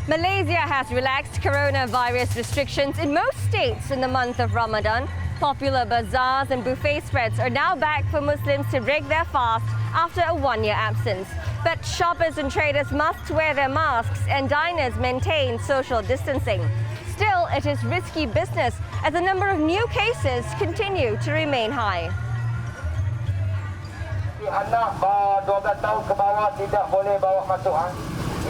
Malaysia has relaxed coronavirus restrictions in most states in the month of Ramadan. Popular bazaars and buffet spreads are now back for Muslims to break their fast after a one-year absence. But shoppers and traders must wear their masks and diners maintain social distancing. Still, it is risky business as the number of new cases continue to remain high. Anak 12 tahun ke bawah tidak boleh bawa masuk.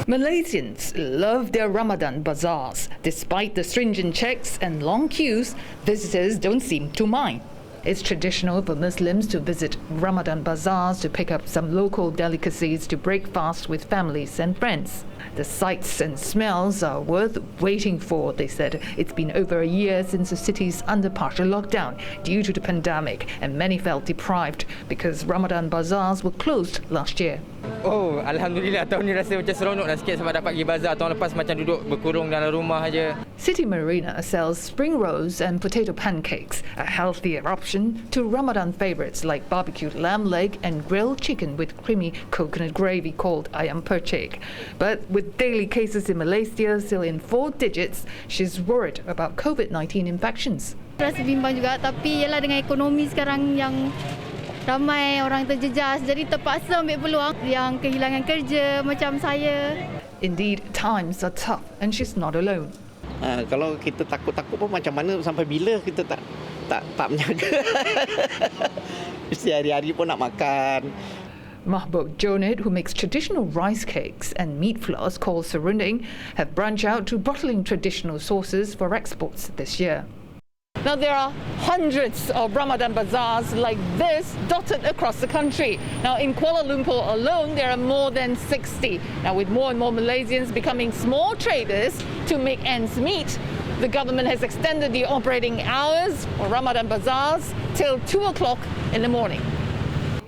Malaysians love their Ramadan bazaars. Despite the stringent checks and long queues, visitors don't seem to mind. It's traditional for Muslims to visit Ramadan bazaars to pick up some local delicacies to break fast with families and friends. The sights and smells are worth waiting for, they said. It's been over a year since the city's under partial lockdown due to the pandemic, and many felt deprived because Ramadan bazaars were closed last year. Oh, Alhamdulillah, tahun ni rasa macam seronok dah sikit sebab dapat pergi bazar. Tahun lepas macam duduk berkurung dalam rumah aja. City Marina sells spring rolls and potato pancakes, a healthier option to Ramadan favourites like barbecued lamb leg and grilled chicken with creamy coconut gravy called ayam percik. But with daily cases in Malaysia still in 4 digits, she's worried about COVID-19 infections. Rasa bimbang juga, tapi ialah dengan ekonomi sekarang yang ramai orang terjejas, jadi terpaksa ambil peluang yang kehilangan kerja macam saya. Indeed, times are tough and she's not alone. Kalau kita takut-takut pun macam mana sampai bila kita tak menjaga. Mesti hari-hari pun nak makan. Mahbub Jonit, who makes traditional rice cakes and meat flours called serunding, have branched out to bottling traditional sauces for exports this year. Now, there are hundreds of Ramadan bazaars like this dotted across the country. Now, in Kuala Lumpur alone, there are more than 60. Now, with more and more Malaysians becoming small traders to make ends meet, the government has extended the operating hours for Ramadan bazaars till 2 o'clock in the morning.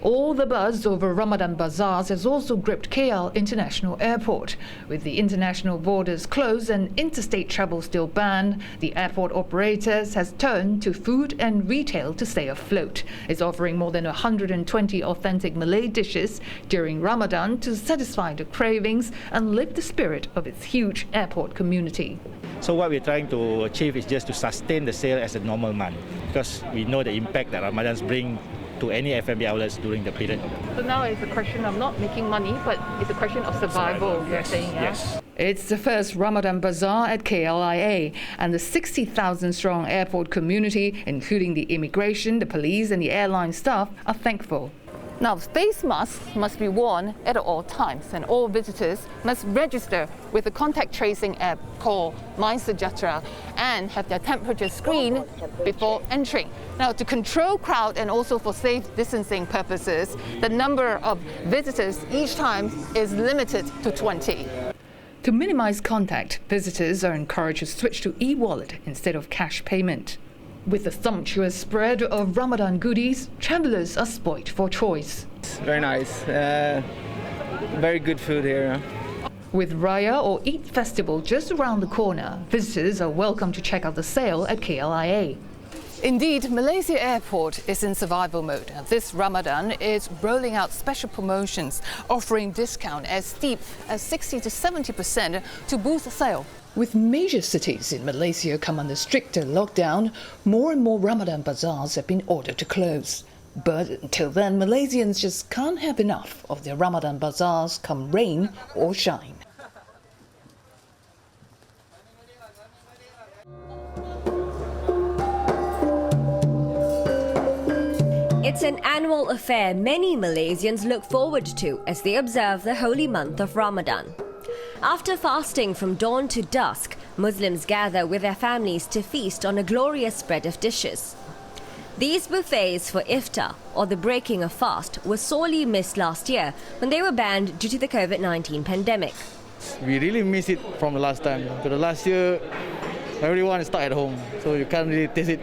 All the buzz over Ramadan bazaars has also gripped KL International Airport. With the international borders closed and interstate travel still banned, the airport operators has turned to food and retail to stay afloat. It's offering more than 120 authentic Malay dishes during Ramadan to satisfy the cravings and lift the spirit of its huge airport community. So what we're trying to achieve is just to sustain the sale as a normal month, because we know the impact that Ramadans bring to any F&B outlets during the period. So now it's a question of not making money, but it's a question of survival, you're saying, yeah? Yes. It's the first Ramadan bazaar at KLIA, and the 60,000-strong airport community, including the immigration, the police and the airline staff, are thankful. Now, face masks must be worn at all times, and all visitors must register with a contact tracing app called MySejahtera and have their temperature screened before entering. Now, to control crowd and also for safe distancing purposes, the number of visitors each time is limited to 20. To minimize contact, visitors are encouraged to switch to e-wallet instead of cash payment. With a sumptuous spread of Ramadan goodies, travellers are spoilt for choice. Very nice. Very good food here. With Raya or Eid Festival just around the corner, visitors are welcome to check out the sale at KLIA. Indeed, Malaysia Airport is in survival mode. This Ramadan is rolling out special promotions, offering discount as steep as 60 to 70% to boost the sale. With major cities in Malaysia come under stricter lockdown, more and more Ramadan bazaars have been ordered to close. But until then, Malaysians just can't have enough of their Ramadan bazaars come rain or shine. It's an annual affair many Malaysians look forward to as they observe the holy month of Ramadan. After fasting from dawn to dusk, Muslims gather with their families to feast on a glorious spread of dishes. These buffets for iftar, or the breaking of fast, were sorely missed last year when they were banned due to the COVID-19 pandemic. We really miss it from the last time. Because the last year, everyone is stuck at home, so you can't really taste it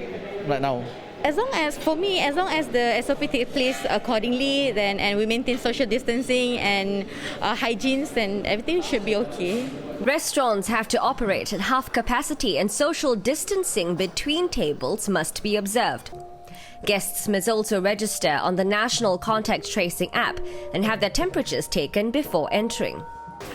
right now. As long as the SOP takes place accordingly, and we maintain social distancing and hygiene, then everything should be okay. Restaurants have to operate at half capacity and social distancing between tables must be observed. Guests must also register on the National Contact Tracing app and have their temperatures taken before entering.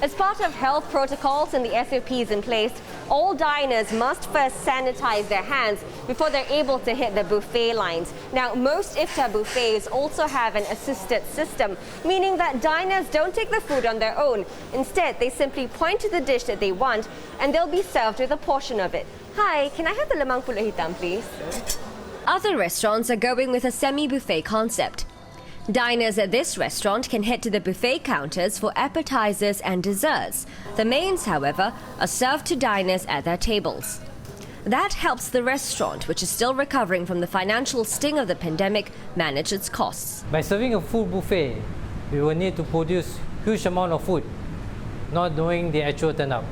As part of health protocols and the SOPs in place, all diners must first sanitize their hands before they're able to hit the buffet lines. Now, most iftar buffets also have an assisted system, meaning that diners don't take the food on their own. Instead, they simply point to the dish that they want and they'll be served with a portion of it. Hi, can I have the lemang pulut hitam, please? Other restaurants are going with a semi-buffet concept. Diners at this restaurant can head to the buffet counters for appetizers and desserts. The mains, however, are served to diners at their tables. That helps the restaurant, which is still recovering from the financial sting of the pandemic, manage its costs. By serving a full buffet, we will need to produce huge amount of food, not knowing the actual turnout.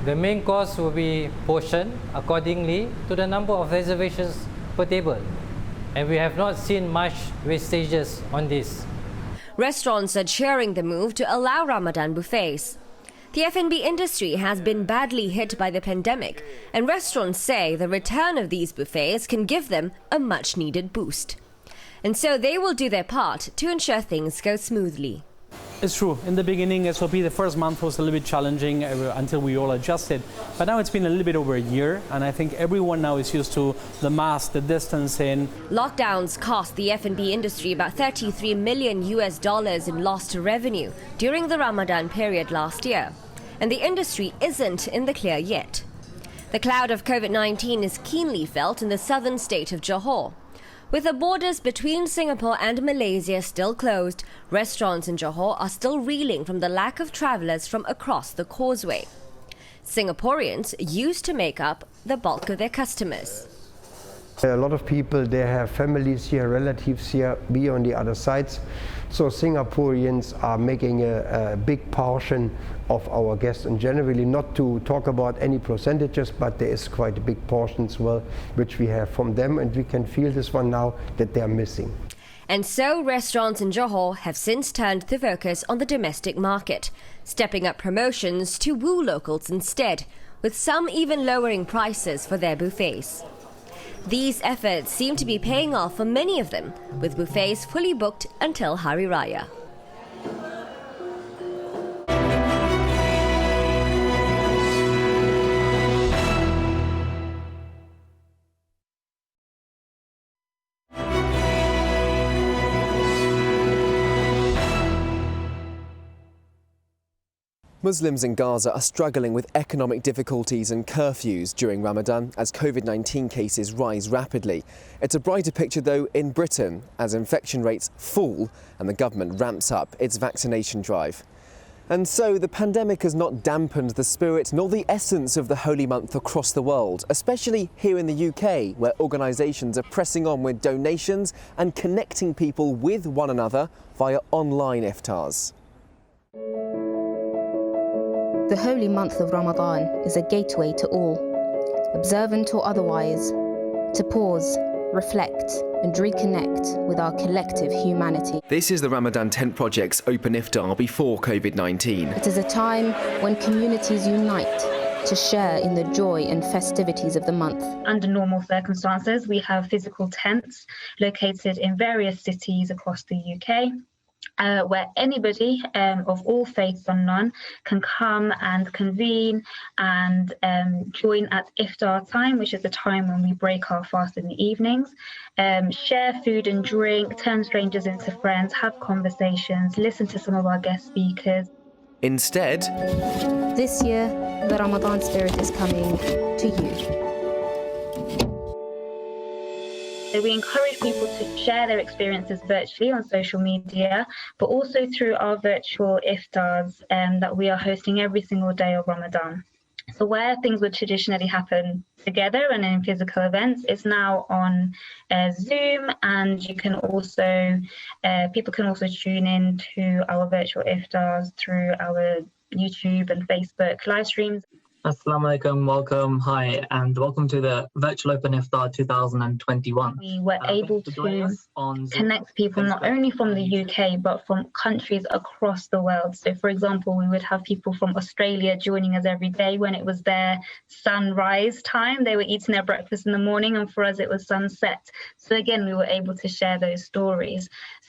The main cost will be portioned accordingly to the number of reservations per table. And we have not seen much wastages on this. Restaurants are cheering the move to allow Ramadan buffets. The F&B industry has been badly hit by the pandemic, and restaurants say the return of these buffets can give them a much-needed boost. And so they will do their part to ensure things go smoothly. It's true. In the beginning, SOP, the first month was a little bit challenging until we all adjusted. But now it's been a little bit over a year, and I think everyone now is used to the mask, the distancing. Lockdowns cost the F&B industry about $33 million in lost revenue during the Ramadan period last year. And the industry isn't in the clear yet. The cloud of COVID-19 is keenly felt in the southern state of Johor. With the borders between Singapore and Malaysia still closed, restaurants in Johor are still reeling from the lack of travellers from across the causeway. Singaporeans used to make up the bulk of their customers. A lot of people, they have families here, relatives here, be on the other sides. So Singaporeans are making a big portion of our guests, and generally not to talk about any percentages, but there is quite a big portion as well, which we have from them, and we can feel this one now that they are missing. And so restaurants in Johor have since turned the focus on the domestic market, stepping up promotions to woo locals instead, with some even lowering prices for their buffets. These efforts seem to be paying off for many of them, with buffets fully booked until Hari Raya. Muslims in Gaza are struggling with economic difficulties and curfews during Ramadan as COVID-19 cases rise rapidly. It's a brighter picture, though, in Britain as infection rates fall and the government ramps up its vaccination drive. And so the pandemic has not dampened the spirit nor the essence of the holy month across the world, especially here in the UK, where organisations are pressing on with donations and connecting people with one another via online iftars. The holy month of Ramadan is a gateway to all, observant or otherwise, to pause, reflect and reconnect with our collective humanity. This is the Ramadan Tent Project's open iftar before COVID-19. It is a time when communities unite to share in the joy and festivities of the month. Under normal circumstances, we have physical tents located in various cities across the UK. Where anybody of all faiths or none can come and convene and join at iftar time, which is the time when we break our fast in the evenings, share food and drink, turn strangers into friends, have conversations, listen to some of our guest speakers. Instead, this year, the Ramadan spirit is coming to you. So we encourage people to share their experiences virtually on social media, but also through our virtual iftars that we are hosting every single day of Ramadan. So where things would traditionally happen together and in physical events, it's now on Zoom, and you can also people can also tune in to our virtual iftars through our YouTube and Facebook live streams. Assalamu alaikum, welcome, hi, and welcome to the Virtual Open Iftar 2021. We were able to connect people not only from the UK, but from countries across the world. So, for example, we would have people from Australia joining us every day when it was their sunrise time. They were eating their breakfast in the morning, and for us it was sunset. So again, we were able to share those stories.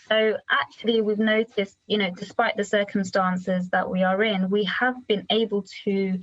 So actually, we've noticed, despite the circumstances that we are in, we have been able to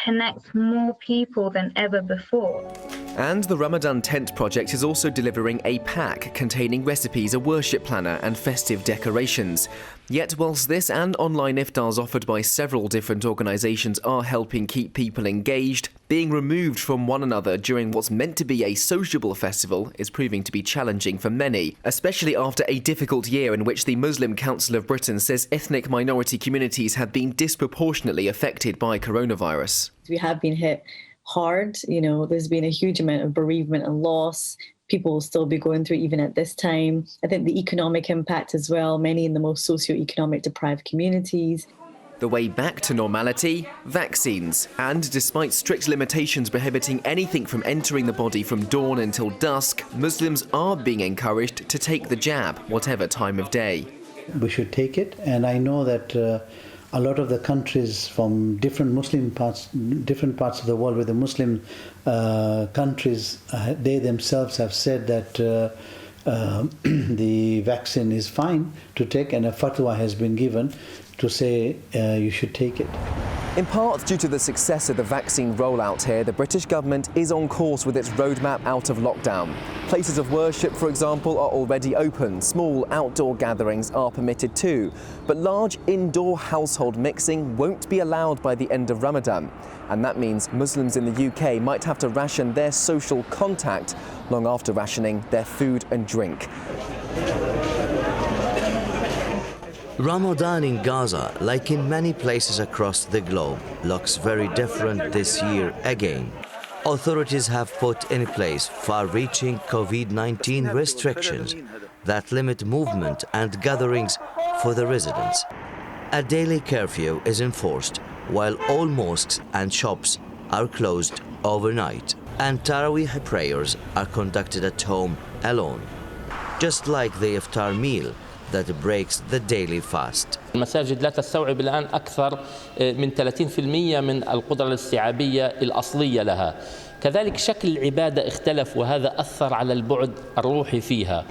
connect more people than ever before. And the Ramadan Tent Project is also delivering a pack containing recipes, a worship planner and festive decorations. Yet whilst this and online iftars offered by several different organisations are helping keep people engaged, being removed from one another during what's meant to be a sociable festival is proving to be challenging for many, especially after a difficult year in which the Muslim Council of Britain says ethnic minority communities have been disproportionately affected by coronavirus. We have been hit hard. There's been a huge amount of bereavement and loss. People will still be going through even at this time. I think the economic impact as well, many in the most socio-economic deprived communities. The way back to normality? Vaccines. And despite strict limitations prohibiting anything from entering the body from dawn until dusk, Muslims are being encouraged to take the jab, whatever time of day. We should take it, and I know that a lot of the countries from different parts of the world, with the Muslim countries, they themselves have said that the vaccine is fine to take, and a fatwa has been given to say you should take it. In part due to the success of the vaccine rollout here, the British government is on course with its roadmap out of lockdown. Places of worship, for example, are already open. Small outdoor gatherings are permitted too. But large indoor household mixing won't be allowed by the end of Ramadan. And that means Muslims in the UK might have to ration their social contact long after rationing their food and drink. Ramadan in Gaza, like in many places across the globe, looks very different this year again. Authorities have put in place far-reaching COVID-19 restrictions that limit movement and gatherings for the residents. A daily curfew is enforced, while all mosques and shops are closed overnight, and Taraweeh prayers are conducted at home alone, just like the iftar meal that breaks the daily fast. المساجد لا تستوعب الآن أكثر من 30% من القدرة الاستيعابية الأصلية لها. كذلك شكل العبادة اختلف، وهذا أثر على البعد الروحي فيها.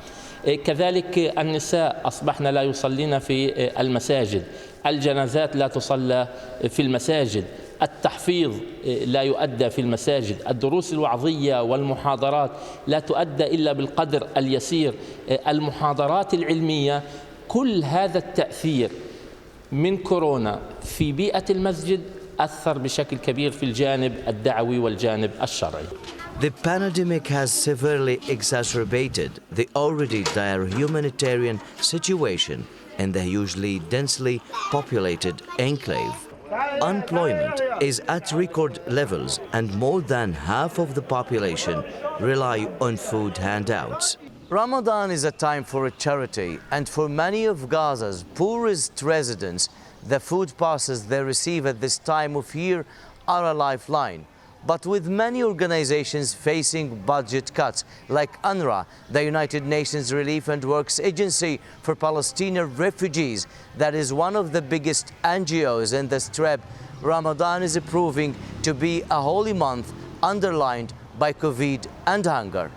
كذلك النساء أصبحن لا يصلين في المساجد، الجنازات لا تصلى في المساجد، التحفيظ لا يؤدى في المساجد، الدروس الوعظية والمحاضرات لا تؤدى إلا بالقدر اليسير، المحاضرات العلمية. كل هذا التأثير من كورونا في بيئة المسجد أثر بشكل كبير في الجانب الدعوي والجانب الشرعي. The pandemic has severely exacerbated the already dire humanitarian situation in the hugely densely populated enclave. Unemployment is at record levels, and more than half of the population rely on food handouts. Ramadan is a time for charity, and for many of Gaza's poorest residents, the food passes they receive at this time of year are a lifeline. But with many organizations facing budget cuts, like UNRWA, the United Nations Relief and Works Agency for Palestinian Refugees, that is one of the biggest NGOs in the Strip, Ramadan is proving to be a holy month underlined by COVID and hunger.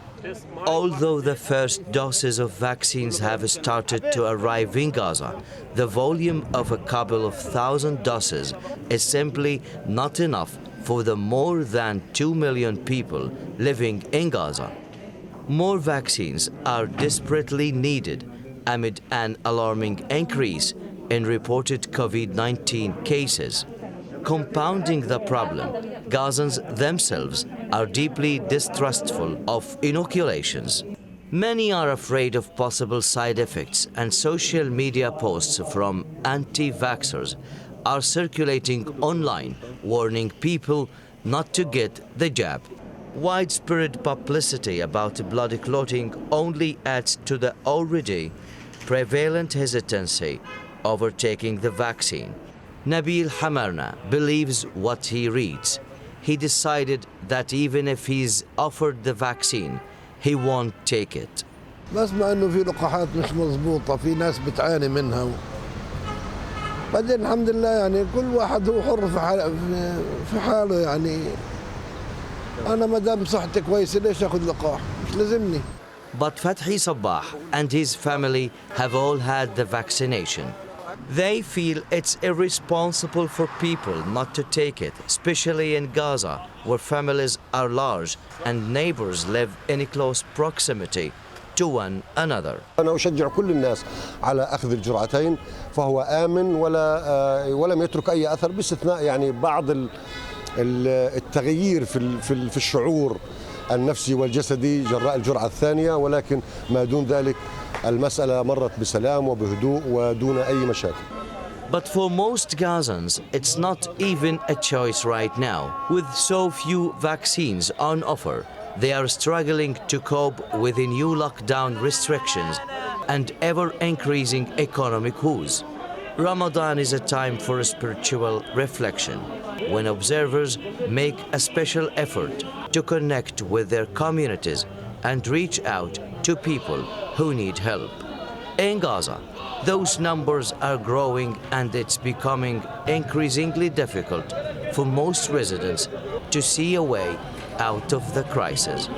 Although the first doses of vaccines have started to arrive in Gaza, the volume of a couple of thousand doses is simply not enough for the more than 2 million people living in Gaza. More vaccines are desperately needed amid an alarming increase in reported COVID-19 cases. Compounding the problem, Gazans themselves are deeply distrustful of inoculations. Many are afraid of possible side effects, and social media posts from anti-vaxxers are circulating online, warning people not to get the jab. Widespread publicity about blood clotting only adds to the already prevalent hesitancy over taking the vaccine. Nabil Hamarna believes what he reads. He decided that even if he's offered the vaccine, he won't take it. بسمع انه في لقاحات مش مضبوطه، في ناس بتعاني منها. بعدين الحمد لله يعني كل واحد هو حر في حاله يعني. انا ما دام صحتي كويسه ليش اخذ لقاح؟ مش لازمني. But Fathi Sabbah and his family have all had the vaccination. They feel it's irresponsible for people not to take it, especially in Gaza, where families are large and neighbors live in close proximity to one another. أنا أشجع كل الناس على أخذ الجرعتين فهو آمن ولم يترك أي أثر باستثناء يعني بعض التغيير في الشعور النفسي والجسدي جراء الجرعة الثانية ولكن ما دون ذلك المسألة مرت بسلام وبهدوء ودون أي مشاكل. But for most Gazans, it's not even a choice right now. With so few vaccines on offer, they are struggling to cope with the new lockdown restrictions and ever-increasing economic woes. Ramadan is a time for spiritual reflection, when observers make a special effort to connect with their communities and reach out to people who need help. In Gaza, those numbers are growing and it's becoming increasingly difficult for most residents to see a way out of the crisis.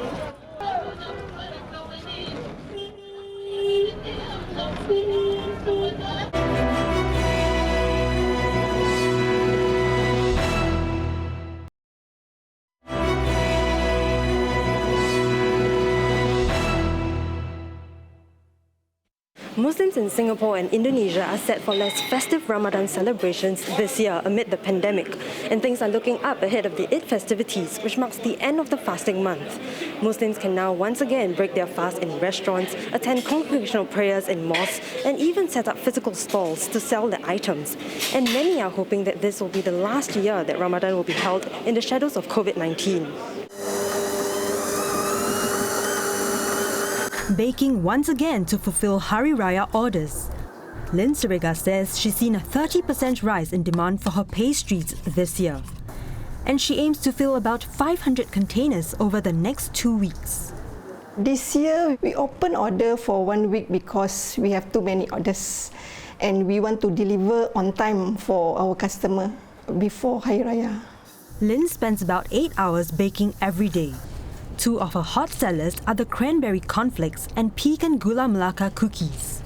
Muslims in Singapore and Indonesia are set for less festive Ramadan celebrations this year amid the pandemic, and things are looking up ahead of the Eid festivities, which marks the end of the fasting month. Muslims can now once again break their fast in restaurants, attend congregational prayers in mosques, and even set up physical stalls to sell their items. And many are hoping that this will be the last year that Ramadan will be held in the shadows of COVID-19. Baking once again to fulfill Hari Raya orders. Lynn Siriga says she's seen a 30% rise in demand for her pastries this year. And she aims to fill about 500 containers over the next 2 weeks. This year, we open order for 1 week because we have too many orders. And we want to deliver on time for our customer before Hari Raya. Lynn spends about 8 hours baking every day. Two of her hot sellers are the cranberry cornflakes and pecan gula melaka cookies.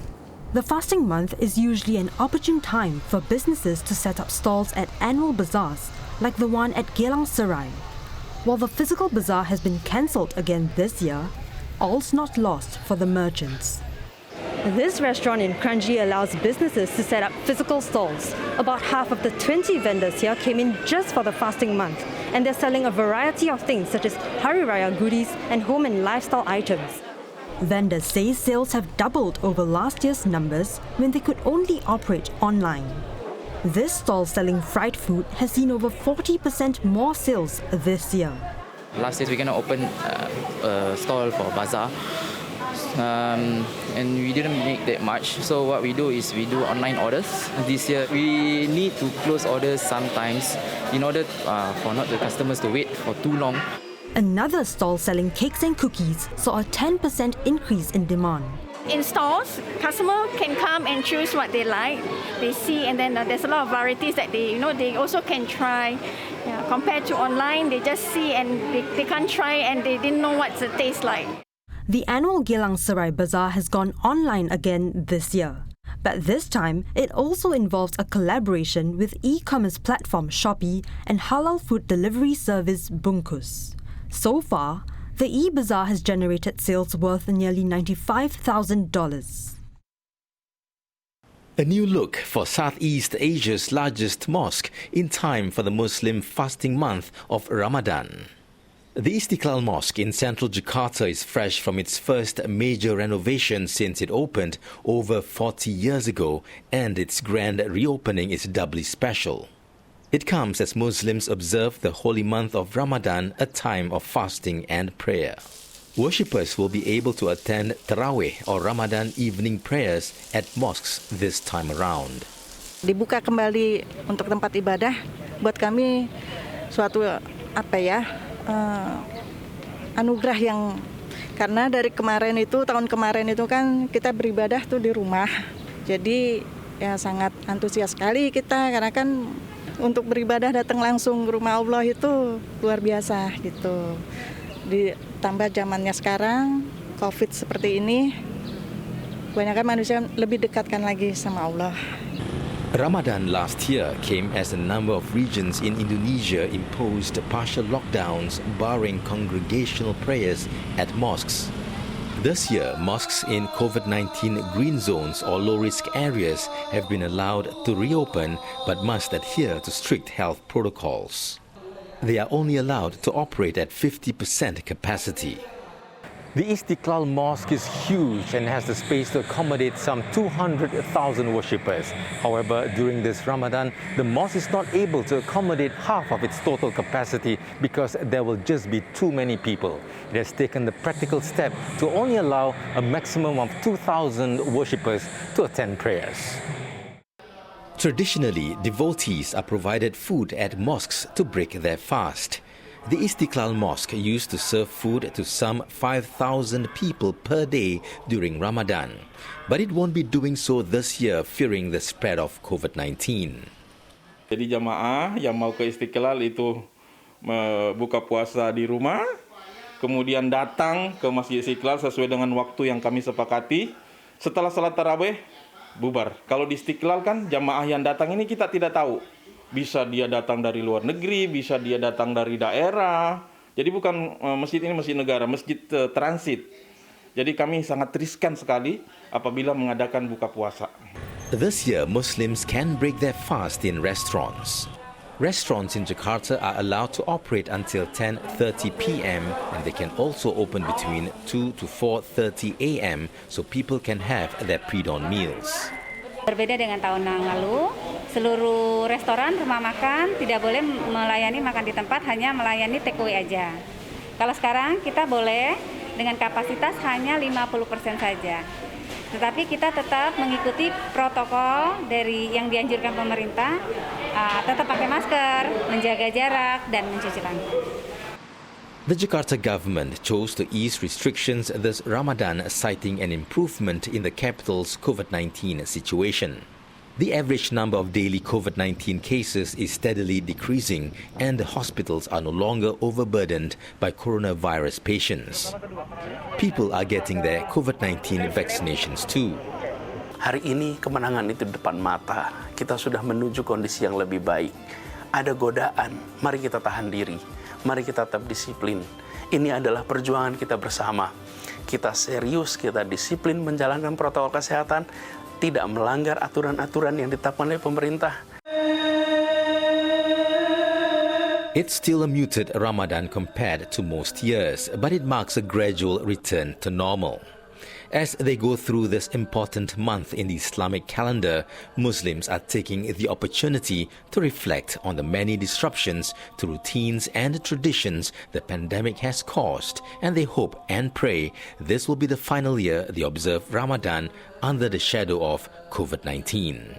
The fasting month is usually an opportune time for businesses to set up stalls at annual bazaars, like the one at Geylang Serai. While the physical bazaar has been cancelled again this year, all's not lost for the merchants. This restaurant in Kranji allows businesses to set up physical stalls. About half of the 20 vendors here came in just for the fasting month, and they're selling a variety of things such as Hari Raya goodies and home and lifestyle items. Vendors say sales have doubled over last year's numbers when they could only operate online. This stall selling fried food has seen over 40% more sales this year. Last year we're going to open a stall for bazaar. And we didn't make that much, so what we do is we do online orders. This year we need to close orders sometimes in order for not the customers to wait for too long. Another stall selling cakes and cookies saw a 10% increase in demand. In stores, customer can come and choose what they like. They see, and then there's a lot of varieties that they also can try. Yeah, compared to online, they just see and they can't try and they didn't know what it tastes like. The annual Geylang Serai Bazaar has gone online again this year. But this time, it also involves a collaboration with e-commerce platform Shopee and halal food delivery service Bungkus. So far, the e-bazaar has generated sales worth nearly $95,000. A new look for Southeast Asia's largest mosque in time for the Muslim fasting month of Ramadan. The Istiqlal Mosque in central Jakarta is fresh from its first major renovation since it opened over 40 years ago, and its grand reopening is doubly special. It comes as Muslims observe the holy month of Ramadan, a time of fasting and prayer. Worshippers will be able to attend Tarawih or Ramadan evening prayers at mosques this time around. Dibuka kembali untuk tempat ibadah buat kami suatu anugerah yang karena dari tahun kemarin itu kan kita beribadah tuh di rumah. Jadi ya sangat antusias sekali kita karena kan untuk beribadah datang langsung ke rumah Allah itu luar biasa gitu. Ditambah zamannya sekarang COVID seperti ini, kebanyakan manusia lebih dekatkan lagi sama Allah. Ramadan last year came as a number of regions in Indonesia imposed partial lockdowns barring congregational prayers at mosques. This year, mosques in COVID-19 green zones or low-risk areas have been allowed to reopen but must adhere to strict health protocols. They are only allowed to operate at 50% capacity. The Istiqlal Mosque is huge and has the space to accommodate some 200,000 worshippers. However, during this Ramadan, the mosque is not able to accommodate half of its total capacity because there will just be too many people. It has taken the practical step to only allow a maximum of 2,000 worshippers to attend prayers. Traditionally, devotees are provided food at mosques to break their fast. The Istiqlal Mosque used to serve food to some 5,000 people per day during Ramadan, but it won't be doing so this year fearing the spread of COVID-19. Jadi jamaah yang mau ke Istiqlal itu buka puasa di rumah, kemudian datang ke Masjid Istiqlal sesuai dengan waktu yang kami sepakati. Setelah salat tarawih, bubar. Kalau di Istiqlal kan jamaah yang datang ini kita tidak tahu. Bisa dia datang dari luar negeri, bisa dia datang dari daerah. Jadi bukan masjid ini masjid negara, masjid transit. Jadi kami sangat riskan sekali apabila mengadakan buka puasa. This year, Muslims can break their fast in restaurants. Restaurants in Jakarta are allowed to operate until 10:30 p.m. and they can also open between 2 to 4:30 a.m. so people can have their pre-dawn meals. Berbeda dengan tahun yang lalu, seluruh restoran, rumah makan tidak boleh melayani makan di tempat, hanya melayani take away aja. Kalau sekarang kita boleh dengan kapasitas hanya 50% saja. Tetapi kita tetap mengikuti protokol dari yang dianjurkan pemerintah, tetap pakai masker, menjaga jarak, dan mencuci tangan. The Jakarta government chose to ease restrictions this Ramadan, citing an improvement in the capital's COVID-19 situation. The average number of daily COVID-19 cases is steadily decreasing and the hospitals are no longer overburdened by coronavirus patients. People are getting their COVID-19 vaccinations too. Hari ini kemenangan itu di depan mata. Kita sudah menuju kondisi yang lebih baik. Ada godaan, mari kita tahan diri. Mari kita tetap disiplin. Ini adalah perjuangan kita bersama. Kita serius, kita disiplin menjalankan protokol kesehatan, tidak melanggar aturan-aturan yang ditetapkan oleh pemerintah. It's still a muted Ramadan compared to most years, but it marks a gradual return to normal. As they go through this important month in the Islamic calendar, Muslims are taking the opportunity to reflect on the many disruptions to routines and traditions the pandemic has caused, and they hope and pray this will be the final year they observe Ramadan under the shadow of COVID-19.